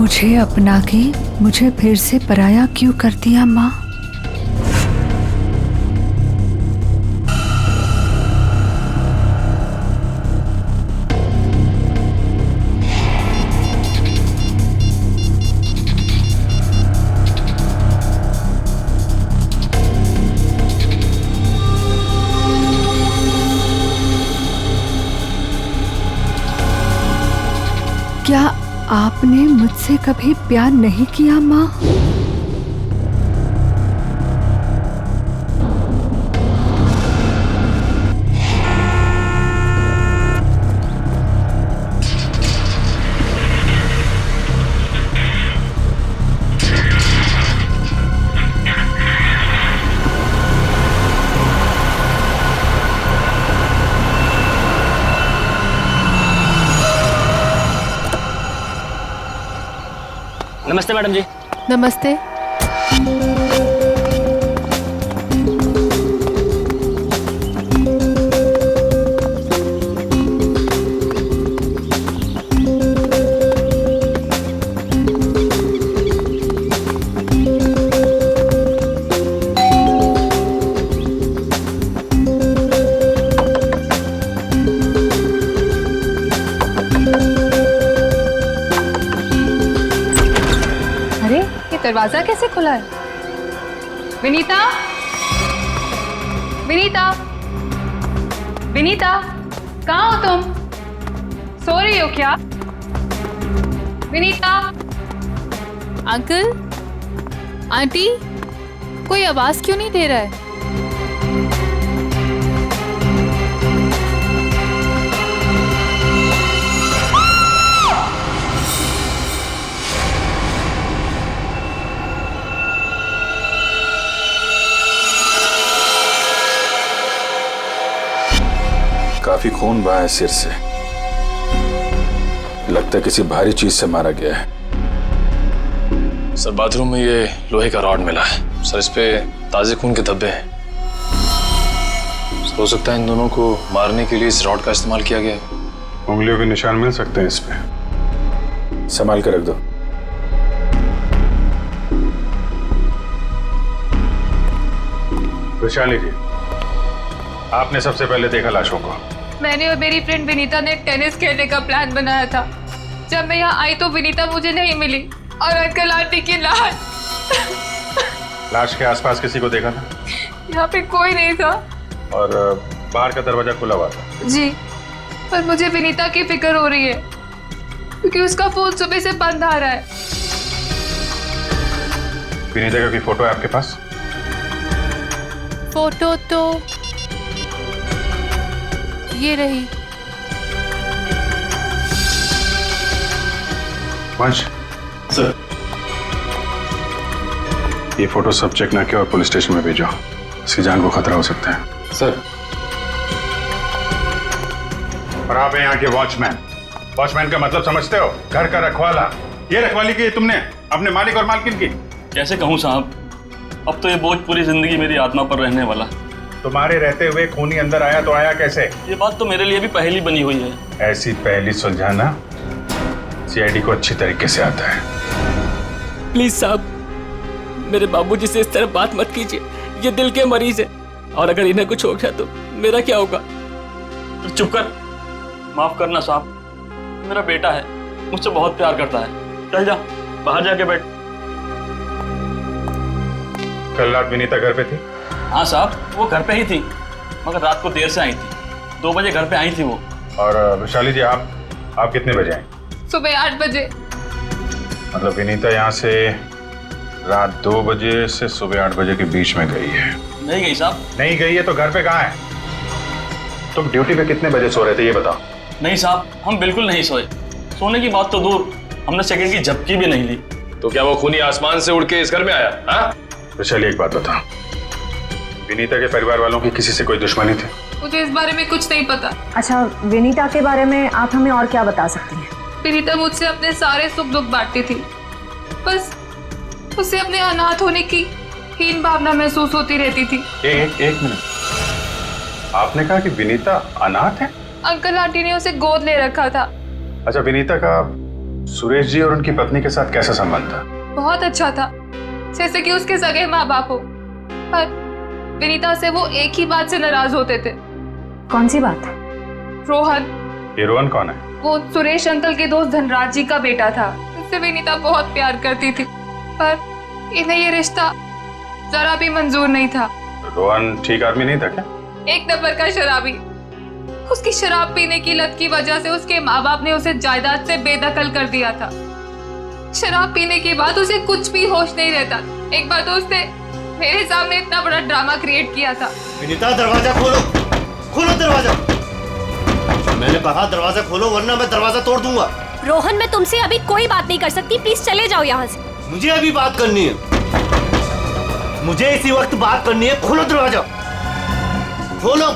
मुझे अपना के मुझे फिर से पराया क्यों कर दिया माँ? क्या आपने मुझसे कभी प्यार नहीं किया माँ? नमस्ते मैडम जी। नमस्ते। दरवाजा कैसे खुला है? विनीता, विनीता, विनीता, कहाँ हो तुम? सो रही हो क्या? विनीता। अंकल, आंटी, कोई आवाज क्यों नहीं दे रहा है? काफी खून बहा है सिर से। लगता है किसी भारी चीज से मारा गया है। सर बाथरूम में ये लोहे का रॉड मिला है सर, इस पे ताजे खून के धब्बे हैं। हो सकता है इन दोनों को मारने के लिए इस रॉड का इस्तेमाल किया गया है। उंगलियों के निशान मिल सकते हैं इस पे। संभाल कर रख दो। वैशाली जी, आपने सबसे पहले देखा लाशों को? मैंने और मेरी फ्रेंड विनीता ने टेनिस खेलने का प्लान बनाया था। जब मैं यहाँ आई तो विनीता मुझे नहीं मिली और अंकल आंटी की लाश। लाश के आसपास किसी को देखा था? यहाँ पे कोई नहीं था। और बाहर का दरवाजा खुला हुआ था? जी, पर मुझे विनीता की फिक्र हो रही है क्योंकि उसका फोन सुबह से बंद आ रहा है। विनीता की फोटो है आपके पास? फोटो तो ये रही। वंश सर, ये फोटो सब चेक ना किया और पुलिस स्टेशन में भेजो। इसकी जान को खतरा हो सकता है। सर। और आप यहाँ के वॉचमैन। वॉचमैन का मतलब समझते हो? घर का रखवाला। ये रखवाली की तुमने अपने मालिक और मालकिन की? कैसे कहूँ साहब, अब तो ये बोझ पूरी जिंदगी मेरी आत्मा पर रहने वाला। तुम्हारे रहते हुए खूनी अंदर आया तो आया कैसे? ये बात तो मेरे लिए भी पहेली बनी हुई है। ऐसी पहेली सुलझाना सीआईडी को अच्छी तरीके से आता है। प्लीज साहब, मेरे बाबूजी से इस तरह बात मत कीजिए। ये दिल के मरीज है और अगर इन्हें कुछ हो गया तो मेरा क्या होगा? चुप कर, माफ करना साहब, मेरा बेटा है, मुझसे बहुत प्यार करता है। चल जा, बाहर जाके बैठ। कल रात विनीता घर पे थी? हाँ साहब, वो घर पे ही थी, मगर रात को देर से आई थी। 2 बजे घर पे आई थी वो। और वैशाली जी, आप कितने बजे आई? सुबह 8 बजे। मतलब विनीता यहाँ से रात 2 बजे से सुबह 8 बजे के बीच में गई है? नहीं गई साहब। नहीं गई है तो घर पे कहाँ है? तुम ड्यूटी पे कितने बजे सो रहे थे ये बताओ। नहीं साहब, हम बिल्कुल नहीं सोए। सोने की बात तो दूर, हमने सेकंड की झपकी भी नहीं ली। तो क्या वो खूनी आसमान से उड़ के इस घर में आया? हाँ? वैशाली, एक बात बता, विनीता के परिवार वालों की किसी से कोई दुश्मनी थी? मुझे इस बारे में कुछ नहीं पता। अच्छा, विनीता के बारे में आप हमें और क्या बता सकती हैं? विनीता मुझसे अपने सारे सुख दुख बांटती थी, बस उसे अपने अनाथ होने की हीन भावना महसूस होती रहती थी। एक मिनट, आपने कहा कि विनीता अनाथ है? अंकल आंटी ने उसे गोद ले रखा था। अच्छा, विनीता का सुरेश जी और उनकी पत्नी के साथ कैसा संबंध था? बहुत अच्छा था, जैसे कि उसके सगे माँ बाप हो। पर विनीता से वो एक ही बात से नाराज होते थे। कौन सी बात? रोहन। ये रोहन कौन है? वो सुरेश अंकल के दोस्त धनराज जी का बेटा था। उससे विनीता बहुत प्यार करती थी, पर इन्हें ये रिश्ता जरा भी मंजूर नहीं था। रोहन ठीक आदमी नहीं था क्या? एक नंबर का शराबी। उसकी शराब पीने की लत की वजह से उसके माँ बाप ने उसे जायदाद से बेदखल कर दिया था। शराब पीने के बाद उसे कुछ भी होश नहीं रहता। एक बार तो उसने मेरे सामने इतना बड़ा ड्रामा क्रिएट किया था। विनीता दरवाजा खोलो, खोलो दरवाजा। मैंने कहा दरवाजा खोलो वरना मैं दरवाजा तोड़ दूंगा। रोहन, मैं तुमसे अभी कोई बात नहीं कर सकती, प्लीज चले जाओ यहाँ से। मुझे अभी बात करनी है, मुझे इसी वक्त बात करनी है। खोलो दरवाजा, खोलो।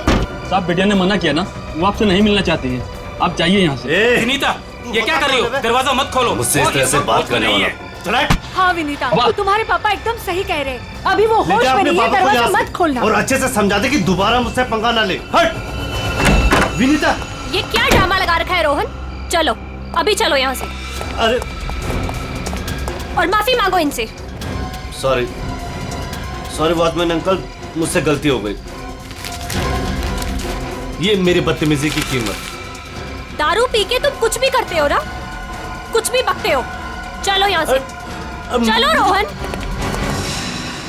साहब बेटिया ने मना किया ना, वो आपसे नहीं मिलना चाहती है, आप जाइए यहाँ से। विनीता, ये क्या कर रही हो? दरवाजा मत खोलो। मुझसे इस तरह से बात करने वाला। हाँ विनीता, तुम्हारे पापा एकदम सही कह रहे हैं। अभी वो होश में नहीं है, दरवाजा मत खोलना। और अच्छे से समझा दे कि दोबारा मुझसे पंगा ना ले। हट विनीता। ये क्या ड्रामा लगा रखा है रोहन? चलो अभी चलो यहाँ से। अरे और माफी मांगो इनसे। सॉरी सॉरी वॉचमैन अंकल, मुझसे गलती हो गई। ये मेरी बदतमीजी की कीमत। दारू पी के तुम कुछ भी करते हो ना, कुछ भी बकते हो। चलो यहाँ से, चलो रोहन।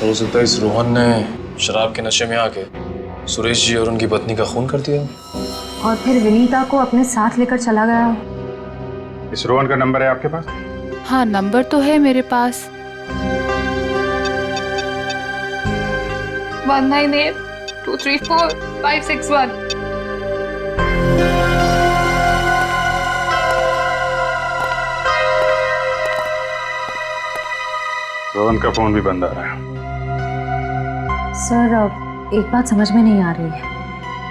हो सकता है इस रोहन ने शराब के नशे में आके सुरेश जी और उनकी पत्नी का खून कर दिया, और फिर विनीता को अपने साथ लेकर चला गया। इस रोहन का नंबर है आपके पास? हाँ, नंबर तो है मेरे पास। 198234-561। रोहन का फोन भी बंद आ रहा है। सर, अब एक बात समझ में नहीं आ रही है।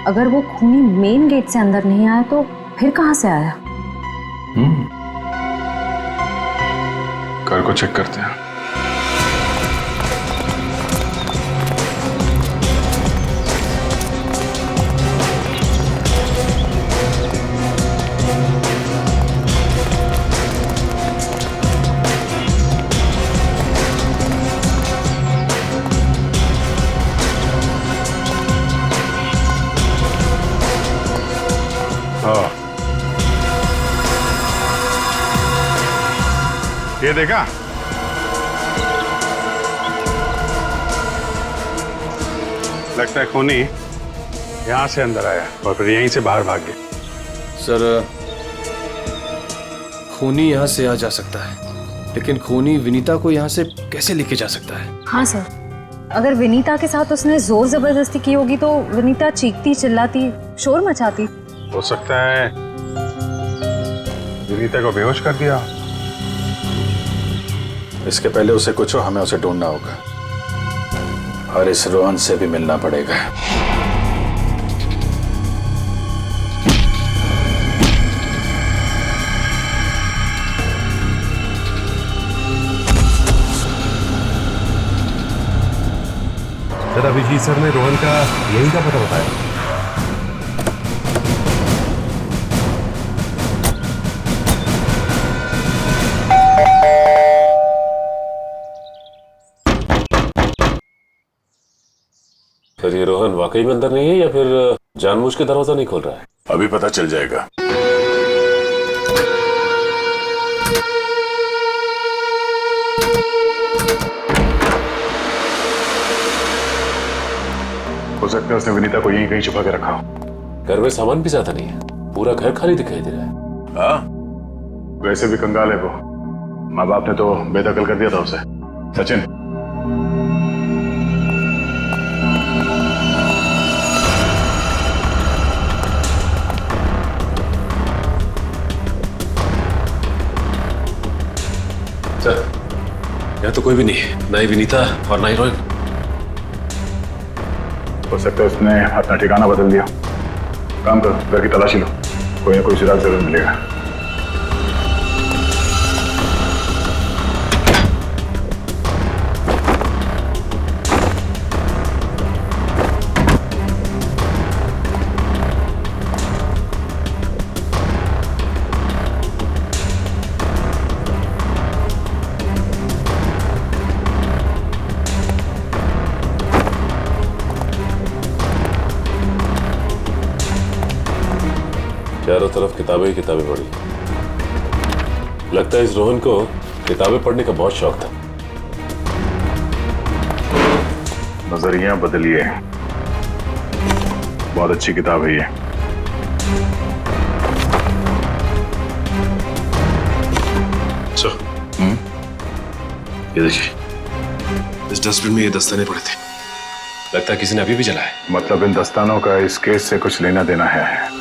अगर वो खूनी मेन गेट से अंदर नहीं आया तो फिर कहाँ से आया? घर को चेक करते हैं। ये देखा? लगता है खूनी यहां से अंदर आया और फिर यहीं से बाहर भाग गया। सर खूनी यहाँ से आ जा सकता है, लेकिन खूनी विनीता को यहाँ से कैसे लेके जा सकता है? हाँ सर, अगर विनीता के साथ उसने जोर जबरदस्ती की होगी तो विनीता चीखती चिल्लाती शोर मचाती। हो सकता है विनीता को बेहोश कर दिया। इसके पहले उसे कुछ हो, हमें उसे ढूंढना होगा और इस रोहन से भी मिलना पड़ेगा। सर, अभिजीत सर ने रोहन का यही का पता बताया। फिर ये रोहन वाकई में अंदर नहीं है या फिर जानबूझ के दरवाजा नहीं खोल रहा है? अभी पता चल जाएगा। हो सकता है उसने विनीता को यहीं कहीं छुपा के रखा हो। घर में सामान भी ज्यादा नहीं है, पूरा घर खाली दिखाई दे रहा है। हाँ, वैसे भी कंगाल है वो। माँ बाप ने तो बेदखल कर दिया था उसे। सचिन, सर, यहाँ तो कोई भी नहीं है, ना ही विनीता और ना ही रोहन। हो सकता है उसने अपना ठिकाना बदल दिया। काम करो, घर की तलाशी लो, कोई ना कोई सुराग जरूर मिलेगा। चारों तरफ किताबें ही किताबें पढ़ी। लगता है इस रोहन को किताबें पढ़ने का बहुत शौक था। नजरिया बदलिए, बहुत अच्छी किताब है ये। ये देखिए, इस डस्टबिन में ये दस्ताने पड़े थे। लगता है किसी ने अभी भी जलाया। मतलब इन दस्तानों का इस केस से कुछ लेना देना है।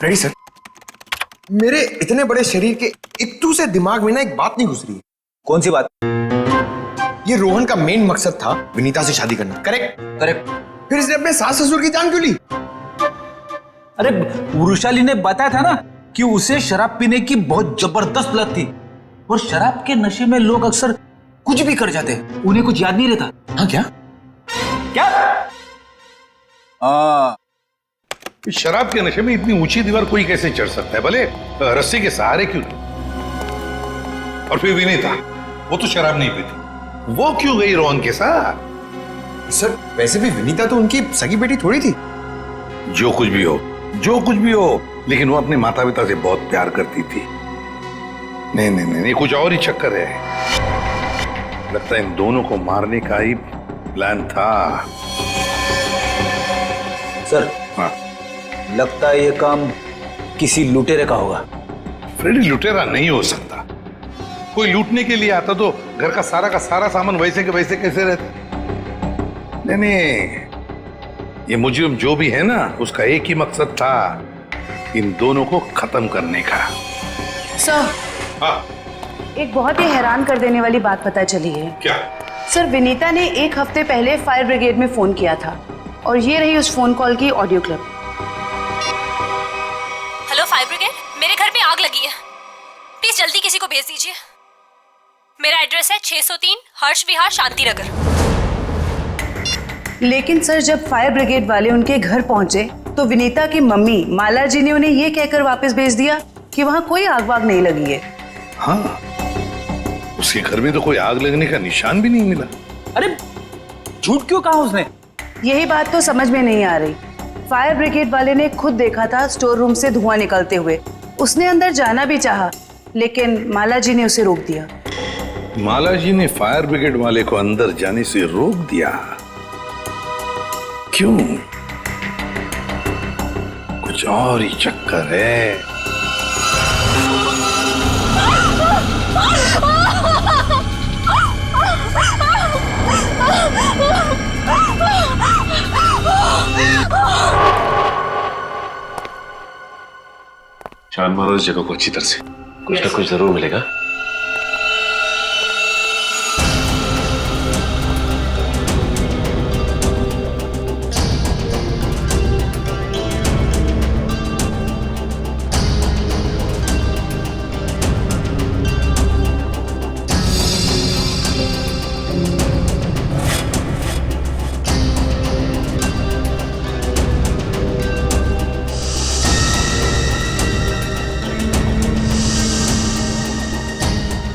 Ready sir. मेरे इतने बड़े शरीर के इत्तू से दिमाग में ना एक बात नहीं घुस रही है। कौन सी बात? ये रोहन का मेन मकसद था विनीता से शादी करना, करेक्ट? करेक्ट। फिर इसने अपने सास ससुर की जान क्यों ली? अरे वृषाली ने बताया था ना कि उसे शराब पीने की बहुत जबरदस्त लत थी, और शराब के नशे में लोग अक्सर कुछ भी कर जाते हैं, उन्हें कुछ याद नहीं रहता। हाँ क्या? क्या? शराब के नशे में इतनी ऊंची दीवार कोई कैसे चढ़ सकता है, भले रस्सी के सहारे क्यों? और फिर विनीता, वो तो शराब नहीं पीती, वो क्यों गई रोहन के साथ? सर वैसे भी विनीता तो उनकी सगी बेटी थोड़ी थी। जो कुछ भी हो, जो कुछ भी हो, लेकिन वो अपने माता पिता से बहुत प्यार करती थी। नहीं नहीं नहीं, कुछ और ही चक्कर है। लगता है इन दोनों को मारने का ही प्लान था। सर हाँ, लगता है ये काम किसी लुटेरे का होगा। फ्रेडी लुटेरा नहीं हो सकता। कोई लूटने के लिए आता तो घर का सारा सामान वैसे के वैसे कैसे रहता? नहीं नहीं, ये मुजरिम जो भी है ना, उसका एक ही मकसद था, इन दोनों को खत्म करने का। सर, हाँ, एक बहुत ही हैरान कर देने वाली बात पता चली है। क्या? सर विनीता ने 1 हफ्ते पहले फायर ब्रिगेड में फोन किया था, और ये रही उस फोन कॉल की audio clip. Hello fire brigade, मेरे घर में आग लगी है, प्लीज जल्दी किसी को भेज दीजिए। मेरा एड्रेस है 603 हर्ष विहार शांति नगर। लेकिन सर जब फायर ब्रिगेड वाले उनके घर पहुंचे तो विनीता की मम्मी माला जी ने उन्हें ये कहकर वापस भेज दिया कि वहां कोई आग वाग नहीं लगी है। हाँ, उसके घर में तो कोई आग लगने का निशान भी नहीं मिला। अरे झूठ क्यों कहा उसने? यही बात तो समझ में नहीं आ रही। फायर ब्रिगेड वाले ने खुद देखा था स्टोर रूम से धुआं निकलते हुए, उसने अंदर जाना भी चाहा, लेकिन माला जी ने उसे रोक दिया। माला जी ने फायर ब्रिगेड वाले को अंदर जाने से रोक दिया? क्यों? कुछ और ही चक्कर है। छान मारो इस जगह को अच्छी तरह से, कुछ ना कुछ जरूर मिलेगा।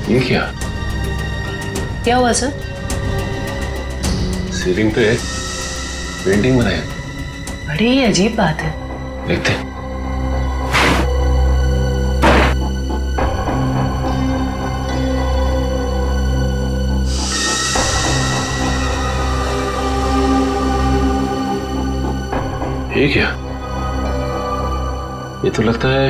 ये क्या? क्या हुआ सर? सीलिंग पे पेंटिंग बनाया। बड़ी ही अजीब बात है। देखते हैं। ये क्या? ये तो लगता है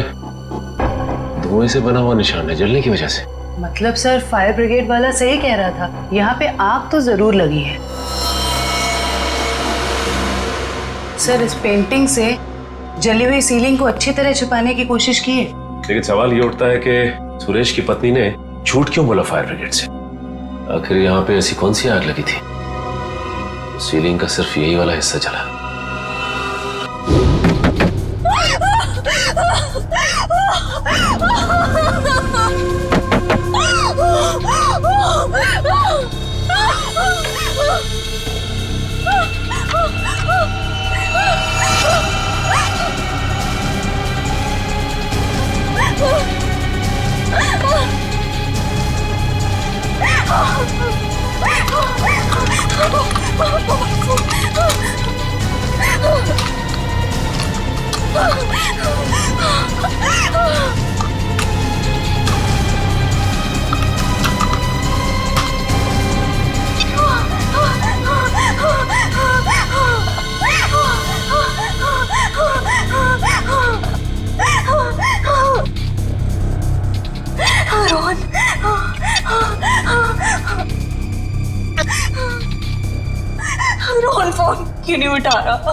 धुएं से बना हुआ निशान है, जलने की वजह से। मतलब सर फायर ब्रिगेड वाला सही कह रहा था, यहाँ पे आग तो जरूर लगी है। सर इस पेंटिंग से जली हुई सीलिंग को अच्छी तरह छुपाने की कोशिश की है। लेकिन सवाल ये उठता है कि सुरेश की पत्नी ने झूठ क्यों बोला फायर ब्रिगेड से? आखिर यहाँ पे ऐसी कौन सी आग लगी थी? सीलिंग का सिर्फ यही वाला हिस्सा जला। रोहन फोन क्यों नहीं उठा रहा?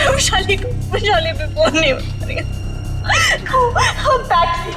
वैशाली पे फोन नहीं उठा रही। बैटरी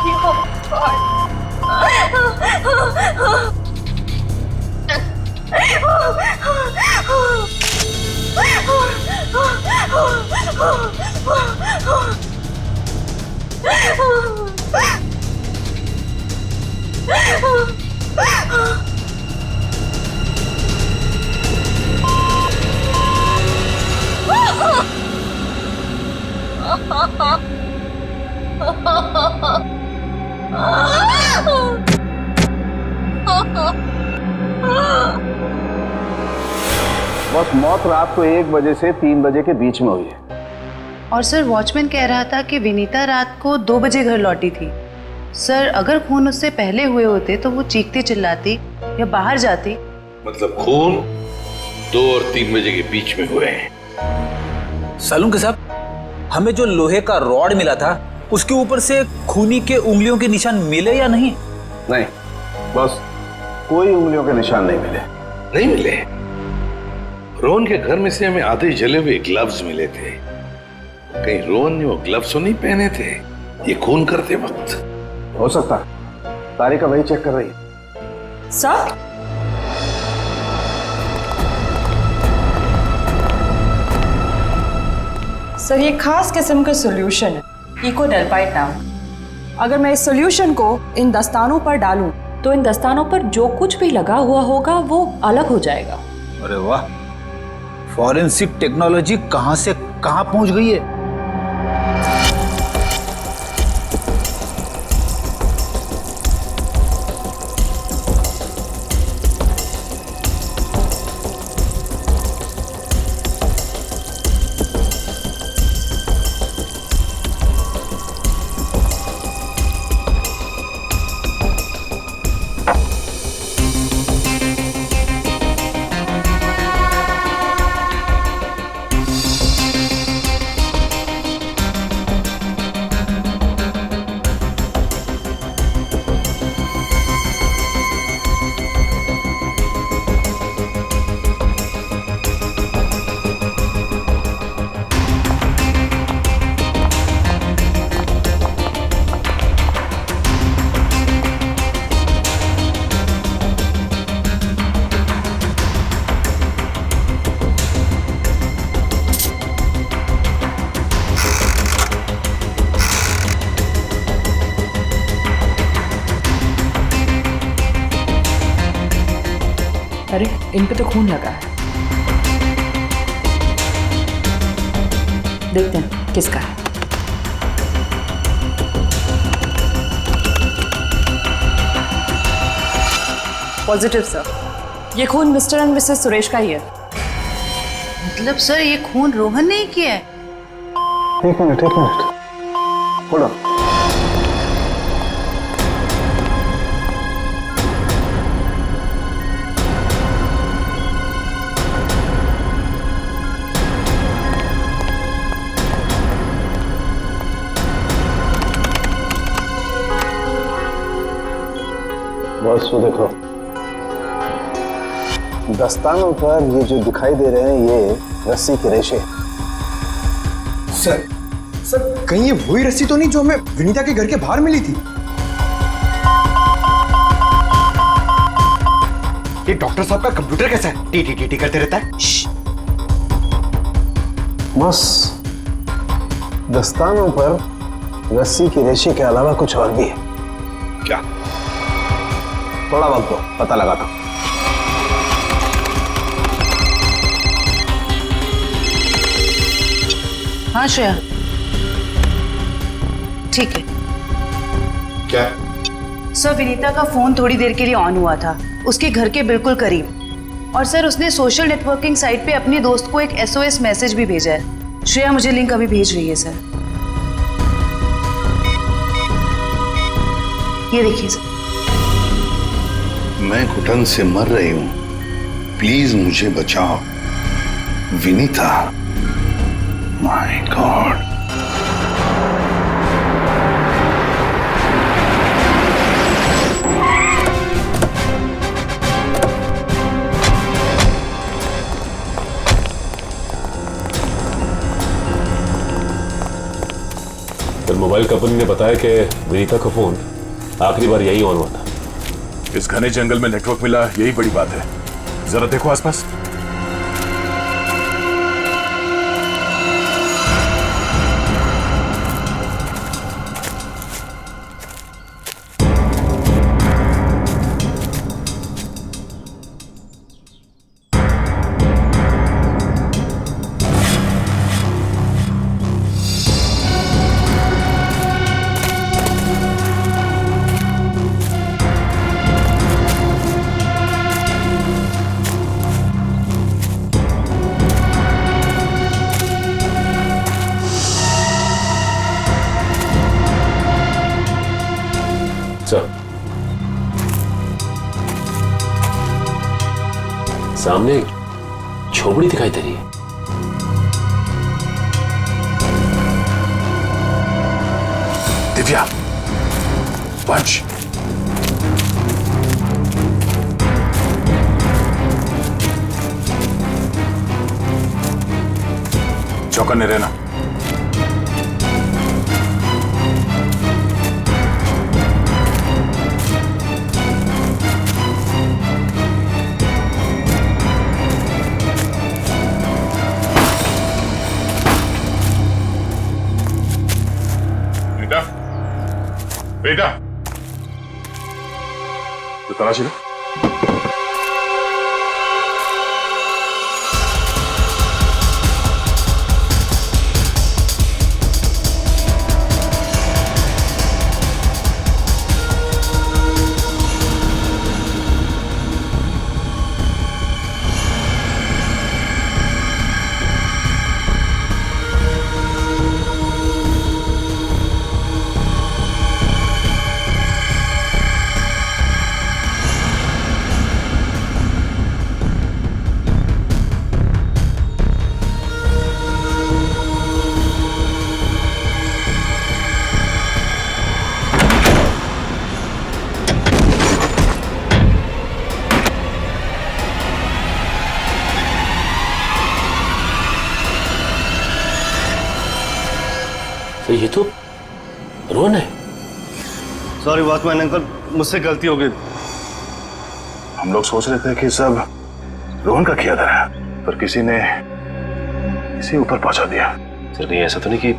बस मौत रात को 1 बजे से 3 बजे के बीच में हुई है। और सर वॉचमैन कह रहा था कि विनीता रात को 2 बजे घर लौटी थी। सर अगर खून उससे पहले हुए होते तो वो चीखती चिल्लाती या बाहर जाती। मतलब खून 2 और 3 बजे के बीच में हुए हैं। सालून के साहब, हमें जो लोहे का रॉड मिला था उसके ऊपर से खूनी के उंगलियों के निशान मिले या नहीं? नहीं, बस कोई उंगलियों के निशान नहीं मिले। नहीं मिले? रोहन के घर में से हमें आधे जले हुए ग्लव्स मिले थे। कहीं रोहन ने वो ग्लव्स तो नहीं पहने थे ये खून करते वक्त? हो सकता है, तारिका वही चेक कर रही है। सर सर ये खास किस्म का सॉल्यूशन है, इको डेल्पाइट नाम। अगर मैं इस सॉल्यूशन को इन दस्तानों पर डालूं तो इन दस्तानों पर जो कुछ भी लगा हुआ होगा वो अलग हो जाएगा। अरे वाह, फॉरेंसिक टेक्नोलॉजी कहां से कहां पहुंच गई है। अरे इन पे तो खून लगा है, देखते हैं किसका है। पॉजिटिव सर, ये खून मिस्टर एंड मिसेस सुरेश का ही है। मतलब सर ये खून रोहन ने ही किया है? एक मिनट होल्ड ऑन। बस वो देखो, दस्तानों पर ये जो दिखाई दे रहे हैं ये रस्सी के रेशे। सर सर कहीं ये वही रस्सी तो नहीं जो हमें विनीता के घर के बाहर मिली थी? ये डॉक्टर साहब का कंप्यूटर कैसा है? टी टी टी टी करते रहता है। बस दस्तानों पर रस्सी के रेशे के अलावा कुछ और भी है। क्या? थोड़ा वक्त दो, पता लगाता हूं। हाँ श्रेया, ठीक है। क्या? सर विनीता का फोन थोड़ी देर के लिए ऑन हुआ था, उसके घर के बिल्कुल करीब। और सर उसने सोशल नेटवर्किंग साइट पे अपने दोस्त को एक SOS मैसेज भी भेजा है। श्रेया मुझे लिंक अभी भेज रही है सर। ये देखिए सर। मैं घुटन से मर रही हूं, प्लीज मुझे बचाओ। Vinita, my God. फिर मोबाइल कंपनी ने बताया कि विनीता का फोन आखिरी बार यही ऑन हुआ था। इस घने जंगल में नेटवर्क मिला, यही बड़ी बात है। जरा देखो आसपास। सामने झोपड़ी दिखाई दे रही है। दिव्या, वंश, चौकन्ने रहना। बेटा, तो तलाशी लो। तो ये तो रोहन है। सॉरी वॉचमैन अंकल, मुझसे गलती हो गई। हम लोग सोच रहे थे कि सब रोहन का किया था, पर किसी ने इसे ऊपर पहुंचा दिया। सर कहीं ऐसा तो नहीं कि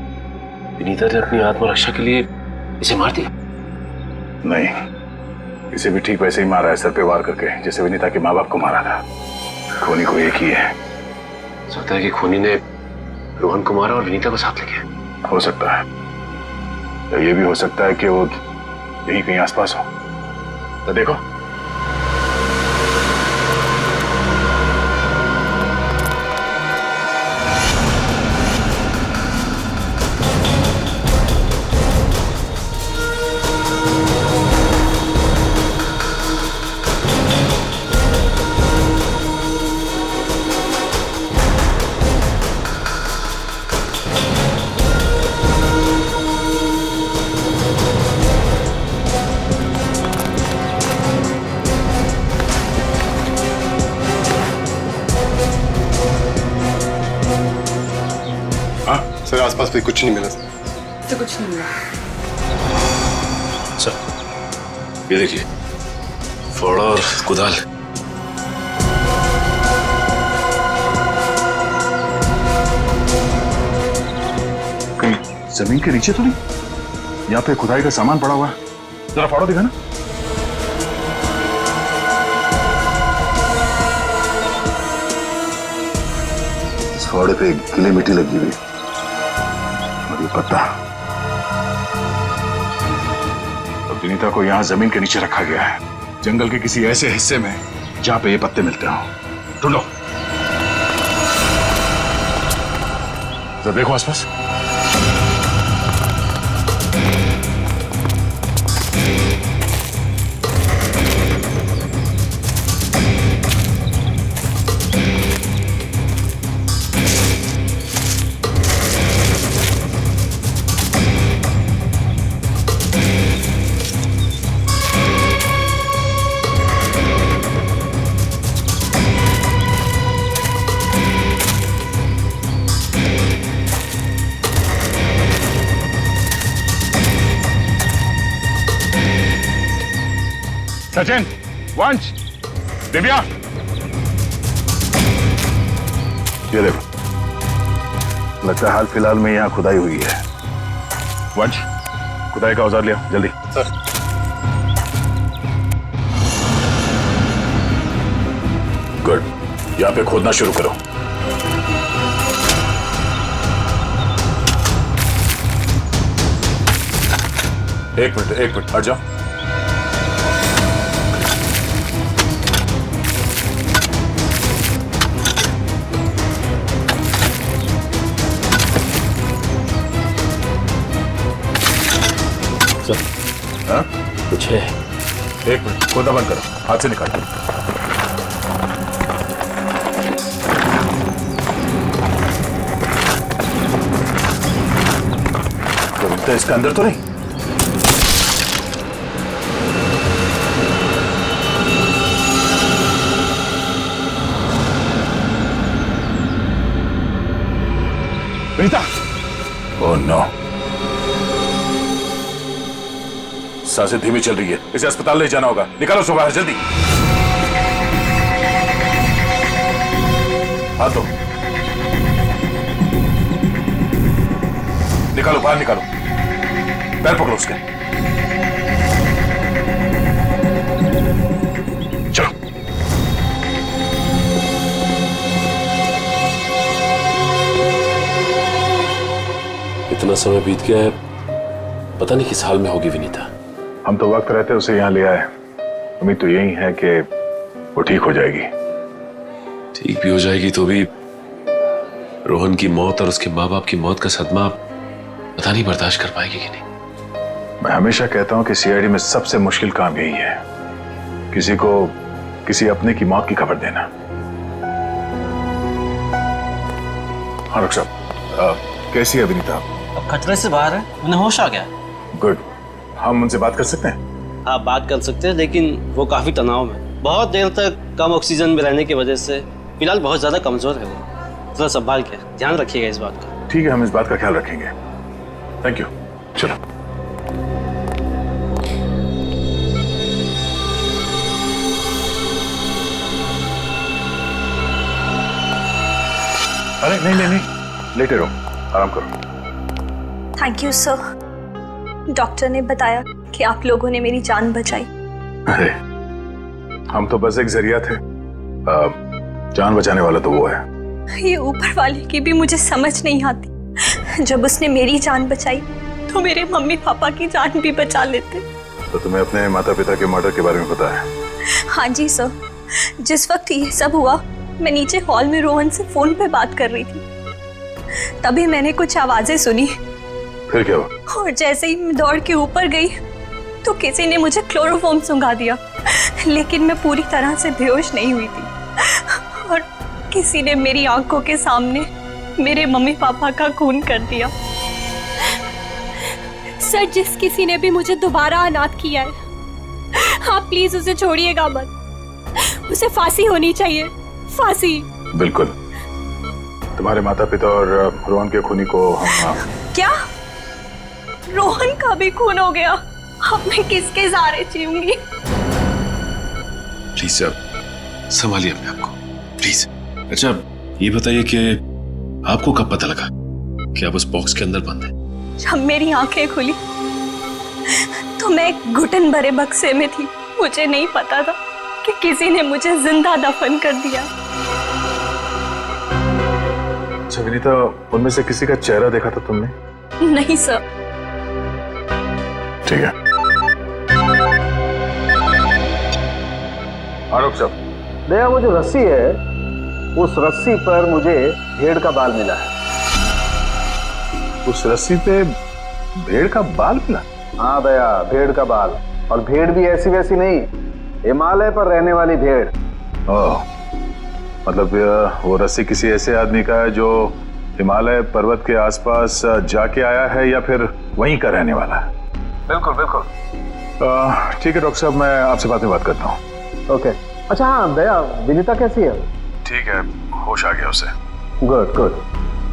विनीता ने अपनी आत्मरक्षा के लिए इसे मार दिया? नहीं, इसे भी ठीक वैसे ही मारा है, सर पे वार करके, जैसे विनीता के माँ बाप को मारा था। खूनी को एक ही है। सकता है कि खूनी ने रोहन को मारा और विनीता को साथ ले गया। हो सकता है, या ये भी हो सकता है कि वो यही कहीं आसपास हो। तो देखो, पास भी कुछ नहीं मिला। तो कुछ नहीं मिला। सर ये देखिए, फावड़ा और कुदाल। कहीं जमीन के नीचे तो नहीं? यहाँ पे खुदाई का सामान पड़ा हुआ है, जरा फाड़ो दिखा ना। इस फावड़े पे गीली मिट्टी लगी हुई और ये पत्ता। और विनीता को यहाँ जमीन के नीचे रखा गया है, जंगल के किसी ऐसे हिस्से में जहां पे ये पत्ते मिलते हो। ढूंढो, जरा देखो आसपास। सचिन, वंश, दिव्या, ये देखो, लगता है हाल फिलहाल में यहाँ खुदाई हुई है। वंश, खुदाई का औजार लिया जल्दी। सर। गुड, यहाँ पे खोदना शुरू करो। एक मिनट हट जाओ। हाँ? कुछ है। एक मिनट, खोदना बंद करो, हाथ से निकालो। तो इसके अंदर तो नहीं? विनीता! ओह नो, सांसें धीमी चल रही है, इसे अस्पताल ले जाना होगा। निकालो उसको बाहर जल्दी। हाथ दो, निकालो बाहर, निकालो। पैर पकड़ो उसके। चलो। इतना समय बीत गया है, पता नहीं किस हाल में होगी विनीता। हम तो वक्त रहते उसे यहाँ ले आए, उम्मीद तो यही है कि वो ठीक हो जाएगी। ठीक भी हो जाएगी तो भी रोहन की मौत और उसके माँ बाप की मौत का सदमा पता नहीं बर्दाश्त कर पाएगी कि नहीं। मैं हमेशा कहता हूँ कि सीआईडी में सबसे मुश्किल काम यही है, किसी को किसी अपने की मौत की खबर देना। हाँ डॉक्टर साहब, कैसी है विनीता? अब खतरे से बाहर है, उन्हें होश आ गया। गुड, हम उनसे बात कर सकते हैं? हाँ बात कर सकते हैं, लेकिन वो काफी तनाव में, बहुत देर तक कम ऑक्सीजन में रहने की वजह से फिलहाल बहुत ज्यादा कमजोर है वो। थोड़ा संभाल के ध्यान रखिएगा इस बात का। ठीक है, हम इस बात का ख्याल रखेंगे। Thank you. चलो। अरे नहीं नहीं नहीं, लेटे रहो, आराम करो। Thank you sir. डॉक्टर ने बताया कि आप लोगों ने मेरी जान बचाई। अरे हम तो बस एक जरिया थे, जान बचाने वाला तो वो है। ये ऊपर वाले की भी मुझे समझ नहीं आती। जब उसने मेरी जान बचाई तो मेरे मम्मी पापा की जान भी बचा लेते। तो तुम्हें अपने माता पिता के मर्डर के बारे में पता है? हाँ जी सर, जिस वक्त ये सब हुआ मैं नीचे हॉल में रोहन से फोन पे बात कर रही थी, तभी मैंने कुछ आवाजें सुनी। फिर क्या हुआ? और जैसे ही मैं दौड़ के ऊपर गई तो किसी ने मुझे क्लोरोफॉर्म सुंघा दिया, लेकिन मैं पूरी तरह से बेहोश नहीं हुई थी। और किसी ने मेरी आंखों के सामने मेरे मम्मी पापा का खून कर दिया। सर, जिस किसी ने भी मुझे दोबारा अनाथ किया है, आप प्लीज उसे छोड़िएगा मत। उसे फांसी होनी चाहिए, फांसी। बिल्कुल, तुम्हारे माता पिता और रोहन के खूनी को हम क्या? रोहन का भी खून हो गया? अब मैं किसके सहारे जीऊंगी? प्लीज सर, संभालिए अपने आप को, प्लीज। अच्छा ये बताइए कि आपको कब पता लगा कि आप उस बॉक्स के अंदर बंद हैं? जब मेरी आंखें खुली तो मैं एक घुटन भरे बक्से में थी। मुझे नहीं पता था कि किसी ने मुझे जिंदा दफन कर दिया। अच्छा विनीता, उनमें से किसी का चेहरा देखा था तुमने? नहीं सर। ठीक है। आरोप साहब, दया, वो जो रस्सी है, उस रस्सी पर मुझे भेड़ का बाल मिला है। उस रस्सी पे भेड़ का बाल मिला? हाँ दया, भेड़ का बाल। और भेड़ भी ऐसी वैसी नहीं, हिमालय पर रहने वाली भेड़। ओह, मतलब वो रस्सी किसी ऐसे आदमी का है जो हिमालय पर्वत के आसपास जाके आया है या फिर वहीं का रहने वाला है? बिल्कुल बिल्कुल। ठीक है डॉक्टर साहब, मैं आपसे बाद में बात करता हूँ। ओके। अच्छा हाँ दया, विनीता कैसी है? ठीक है, होश आ गया उसे। गुड गुड,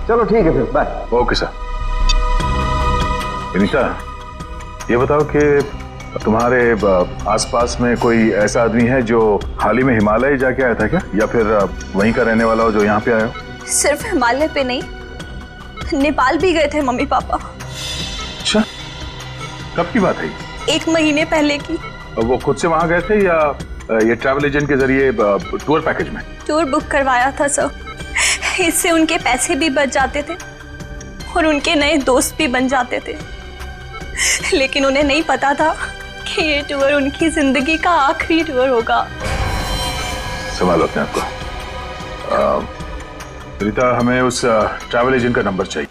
चलो ठीक है फिर, बाय। Okay sir. विनीता, ये बताओ कि तुम्हारे आसपास में कोई ऐसा आदमी है जो हाल ही में हिमालय जाके आया था क्या, या फिर वहीं का रहने वाला हो जो यहाँ पे आया हो? सिर्फ हिमालय पे नहीं, नेपाल भी गए थे मम्मी पापा। अच्छा, कब की बात है? 1 महीने पहले की। वो खुद से वहां गए थे या ये ट्रैवल एजेंट के जरिए टूर पैकेज में? टूर बुक करवाया था सर। इससे उनके पैसे भी बच जाते थे और उनके नए दोस्त भी बन जाते थे। लेकिन उन्हें नहीं पता था कि ये टूर उनकी जिंदगी का आखिरी टूर होगा। संभालो अपने आप को। विनीता, हमें उस ट्रैवल एजेंट का नंबर चाहिए।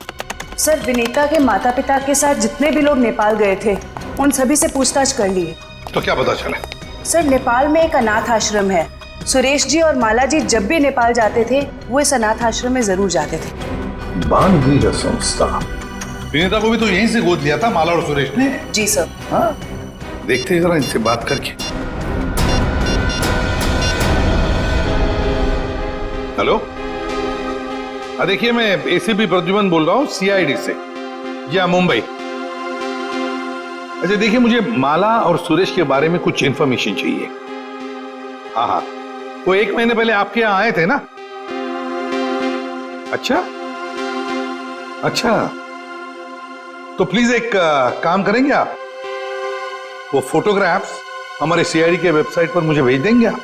सर, विनीता के माता पिता के साथ जितने भी लोग नेपाल गए थे उन सभी से पूछताछ कर ली। तो क्या पता चला? सर, नेपाल में एक अनाथ आश्रम है। सुरेश जी और माला जी जब भी नेपाल जाते थे वो इस अनाथ आश्रम में जरूर जाते थे। बानवीर संस्था। विनीता को भी तो यहीं से गोद लिया था माला और सुरेश ने। जी सर। हाँ, देखते हैं जरा इनसे बात करके। हेलो, देखिए मैं एसीपी प्रद्युमन बोल रहा हूँ, सीआईडी से, या मुंबई। अच्छा देखिए, मुझे माला और सुरेश के बारे में कुछ इंफॉर्मेशन चाहिए। हाँ हाँ, वो 1 महीने पहले आपके यहाँ आए थे ना? अच्छा अच्छा, तो प्लीज एक काम करेंगे आप, वो फोटोग्राफ्स हमारे सीआईडी के वेबसाइट पर मुझे भेज देंगे आप?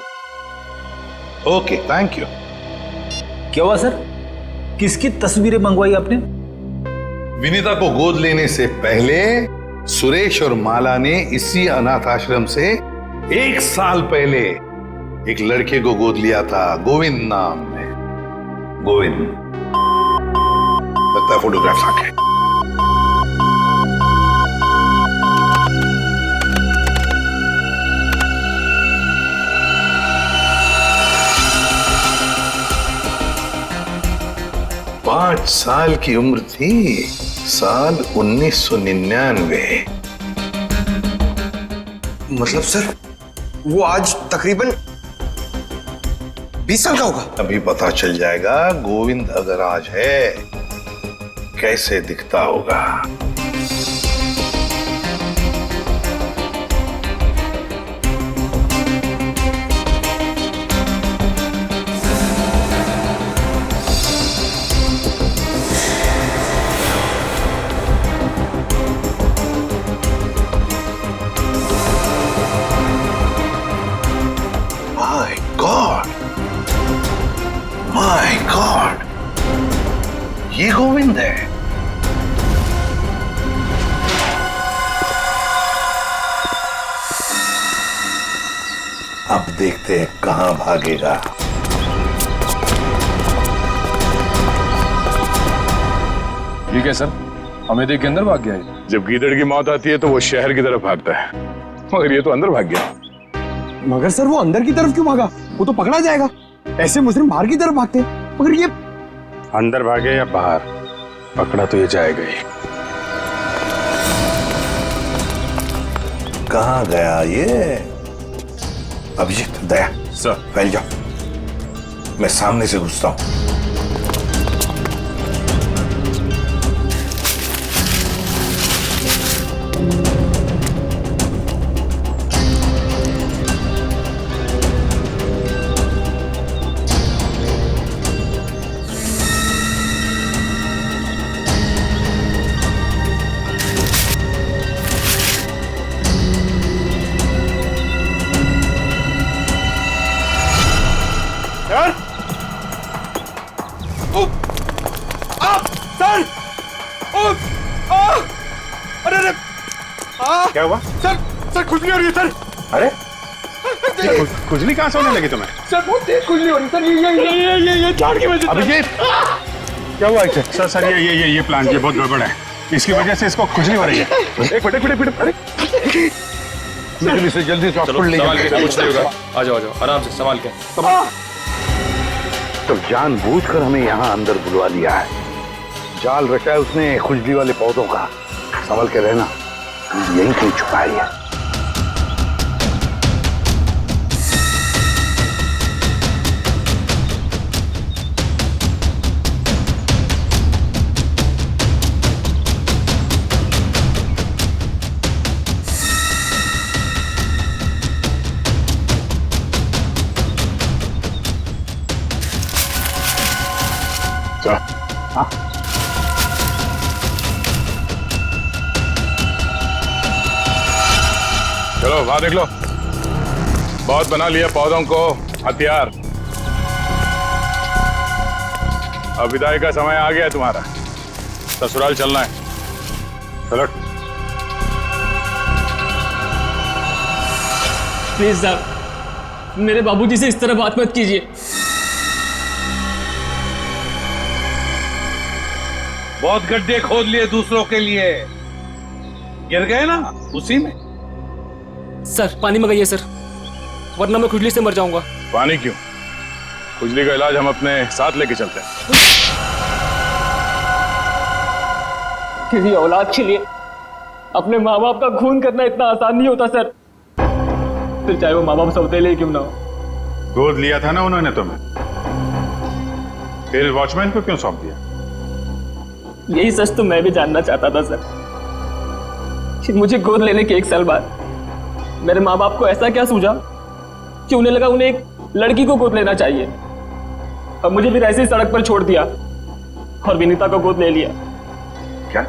Okay, thank you. क्या हुआ सर? किसकी तस्वीरें मंगवाई आपने? विनीता को गोद लेने से पहले सुरेश और माला ने इसी अनाथ आश्रम से 1 साल पहले एक लड़के को गोद लिया था, गोविंद नाम में। गोविंद, लगता है फोटोग्राफ्स आ गए। पांच साल की उम्र थी, साल 1999। मतलब सर, वो आज तकरीबन 20 साल का होगा। अभी पता चल जाएगा गोविंद अगर आज है कैसे दिखता होगा। माय गॉड, ये गोविंद है। अब देखते हैं कहां भागेगा। ठीक है सर, हमें देख के अंदर भाग गया है। जब गीदड़ की मौत आती है तो वो शहर की तरफ भागता है, मगर ये तो अंदर भाग गया। मगर सर, वो अंदर की तरफ क्यों भागा? वो तो पकड़ा जाएगा। ऐसे मुजरिम बाहर की तरफ भागते हैं, मगर ये अंदर भागे या बाहर, पकड़ा तो ये जाएगा ही। कहां गया ये? अभिजीत, दया सर, फैल जाओ, मैं सामने से घुसता हूं। क्या हुआ? सर खुजली हो रही है सर। अरे खुजली कहाँ से होने लगी तुम्हें? सर बहुत तेज खुजली हो रही है सर। ये झाड़ की वजह से। अभिजीत क्या हुआ इसे? सर ये प्लांट ये बहुत गड़बड़ है, इसकी वजह से इसको खुजली हो रही है। एक मिनट अरे जल्दी से हॉस्पिटल ले संभाल के, कुछ नहीं होगा। आ जाओ आराम से संभाल के। तो जानबूझकर हमें यहाँ अंदर बुलवा लिया है, जाल रचा है उसने खुजली वाले पौधों का। संभल के रहना, यहीं कहीं छुपाई है। हाँ? चलो बाहर निकलो। बहुत बना लिया पौधों को हथियार। अब विदाई का समय आ गया है तुम्हारा, ससुराल चलना है। चलो प्लीज साहब, मेरे बाबूजी से इस तरह बात मत कीजिए। बहुत गड्ढे खोद लिए दूसरों के लिए, गिर गए ना उसी में। सर पानी मंगाइए सर, वरना मैं खुजली से मर जाऊंगा। पानी क्यों? खुजली का इलाज हम अपने साथ लेके चलते हैं। किसी औलाद के लिए अपने माँ बाप का खून करना इतना आसान नहीं होता सर, फिर चाहे वो माँ बाप सौतेले क्यों ना हो। गोद लिया था ना उन्होंने तुम्हें, फिर वॉचमैन को क्यों सौंप दिया? यही सच तो मैं भी जानना चाहता था सर, कि मुझे गोद लेने के 1 साल बाद मेरे माँ बाप को ऐसा क्या सूझा कि उन्हें लगा उन्हें एक लड़की को गोद लेना चाहिए, और मुझे फिर ऐसे ही सड़क पर छोड़ दिया और विनीता को गोद ले लिया। क्या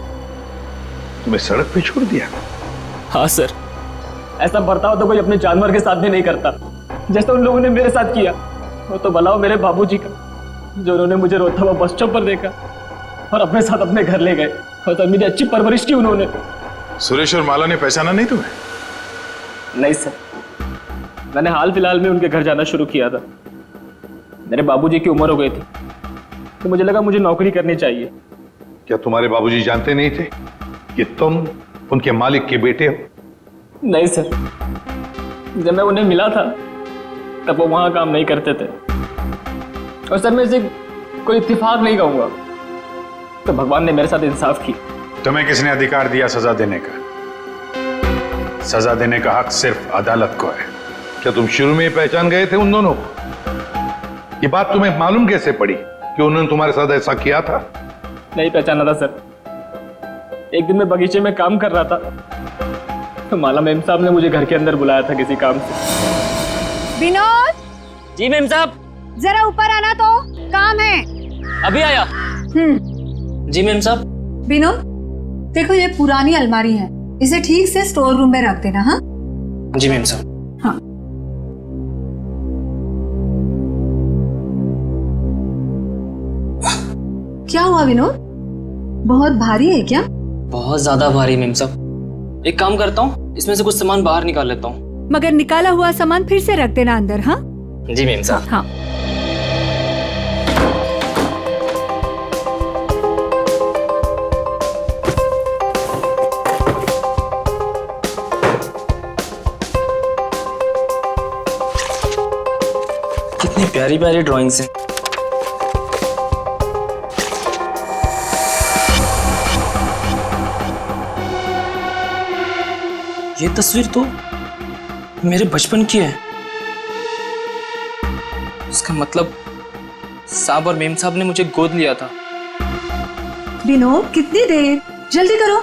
तुम्हें सड़क पे छोड़ दिया? हाँ सर, ऐसा बर्ताव तो कोई अपने जानवर के साथ भी नहीं करता, जैसा उन लोगों ने मेरे साथ किया। वो तो भला हो मेरे बाबूजी का, जो उन्होंने मुझे रोता हुआ बस स्टॉप पर देखा और अपने साथ अपने घर ले गए, और तब मेरी अच्छी परवरिश की उन्होंने। सुरेश और माला ने पहचाना नहीं तुम्हें? नहीं सर, मैंने हाल फिलहाल में उनके घर जाना शुरू किया था। मेरे बाबूजी की उम्र हो गई थी, तो मुझे लगा मुझे नौकरी करनी चाहिए। क्या तुम्हारे बाबूजी जानते नहीं थे कि तुम उनके मालिक के बेटे हो? नहीं सर, जब मैं उन्हें मिला था तब वो वहां काम नहीं करते थे। और सर मैं इसे कोई इत्तेफाक नहीं कहूंगा, तो भगवान ने मेरे साथ इंसाफ की। तुम्हें किसने अधिकार दिया सजा देने का? सजा देने का हक सिर्फ अदालत को है। क्या तुम शुरू में ही पहचान गए थे उन दोनों को? ये बात तुम्हें मालूम कैसे पड़ी कि उन्होंने तुम्हारे साथ ऐसा किया था? नहीं पहचाना था सर। एक दिन मैं बगीचे में काम कर रहा था, तो माला मेम साहब ने मुझे घर के अंदर बुलाया था किसी काम से। विनोद! जी मेम साहब। जरा ऊपर आना, तो काम है। अभी आया। जी मेम साहब। विनोद, देखो ये पुरानी अलमारी है, इसे ठीक से स्टोर रूम में रख देना। हाँ जी मेम साहब। हाँ। क्या हुआ विनोद, बहुत भारी है क्या? बहुत ज्यादा भारी मेम साहब। एक काम करता हूँ, इसमें से कुछ सामान बाहर निकाल लेता हूँ। मगर निकाला हुआ सामान फिर से रख देना अंदर। हाँ जी मेम साहब। हाँ। कितनी प्यारी प्यारी ड्राइंग्स हैं। ये तस्वीर तो मेरे बचपन की है। इसका मतलब साहब और मेम साहब ने मुझे गोद लिया था। विनोद, कितनी देर, जल्दी करो।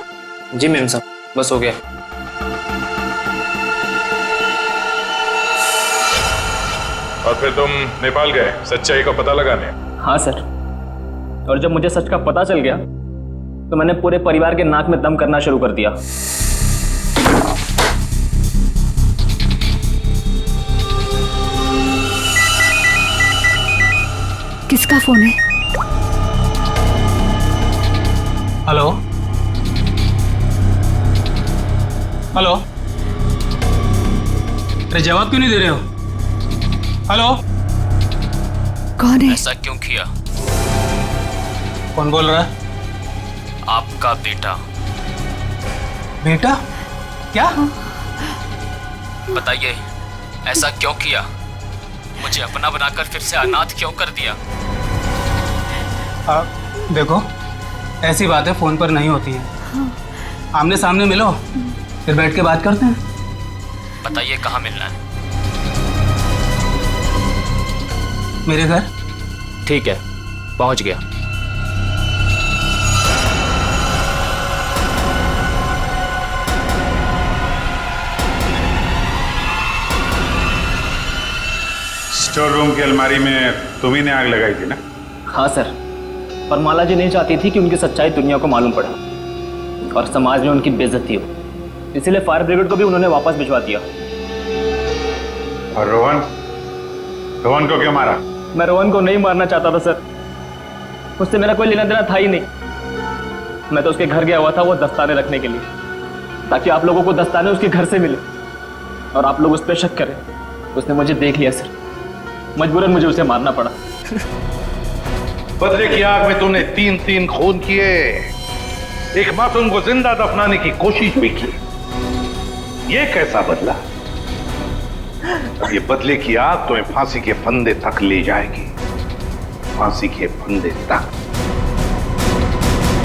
जी मेम साहब, बस हो गया। और फिर तुम नेपाल गए सच्चाई का पता लगाने? हाँ सर, और जब मुझे सच का पता चल गया तो मैंने पूरे परिवार के नाक में दम करना शुरू कर दिया। किसका फोन है? हेलो हेलो, अरे जवाब क्यों नहीं दे रहे हो? हेलो, कौन है? ऐसा क्यों किया? कौन बोल रहा है? आपका बेटा। बेटा? क्या? बताइए, ऐसा क्यों किया? मुझे अपना बनाकर फिर से अनाथ क्यों कर दिया? देखो, ऐसी बातें फोन पर नहीं होती हैं। आमने सामने मिलो, फिर बैठ के बात करते हैं। बताइए कहाँ मिलना है? मेरे घर। ठीक है, पहुंच गया। स्टोर रूम की अलमारी में तुम्ही ने आग लगाई थी ना? हाँ सर, पर माला जी नहीं चाहती थी कि उनकी सच्चाई दुनिया को मालूम पड़े और समाज में उनकी बेइज्जती हो, इसीलिए फायर ब्रिगेड को भी उन्होंने वापस भिजवा दिया। और रोहन? रोहन को क्यों मारा? मैं रोहन को नहीं मारना चाहता था सर, उससे मेरा कोई लेना देना था ही नहीं। मैं तो उसके घर गया हुआ था वो दस्ताने रखने के लिए, ताकि आप लोगों को दस्ताने उसके घर से मिले और आप लोग उस पर शक करें। उसने मुझे देख लिया सर, मजबूरन मुझे उसे मारना पड़ा। बदले की आग में तूने 3 खून किए, एक मासूम को जिंदा दफनाने की कोशिश भी की। ये कैसा बदला? ये बदले की आग तुम्हें फांसी के फंदे तक ले जाएगी, फांसी के फंदे तक।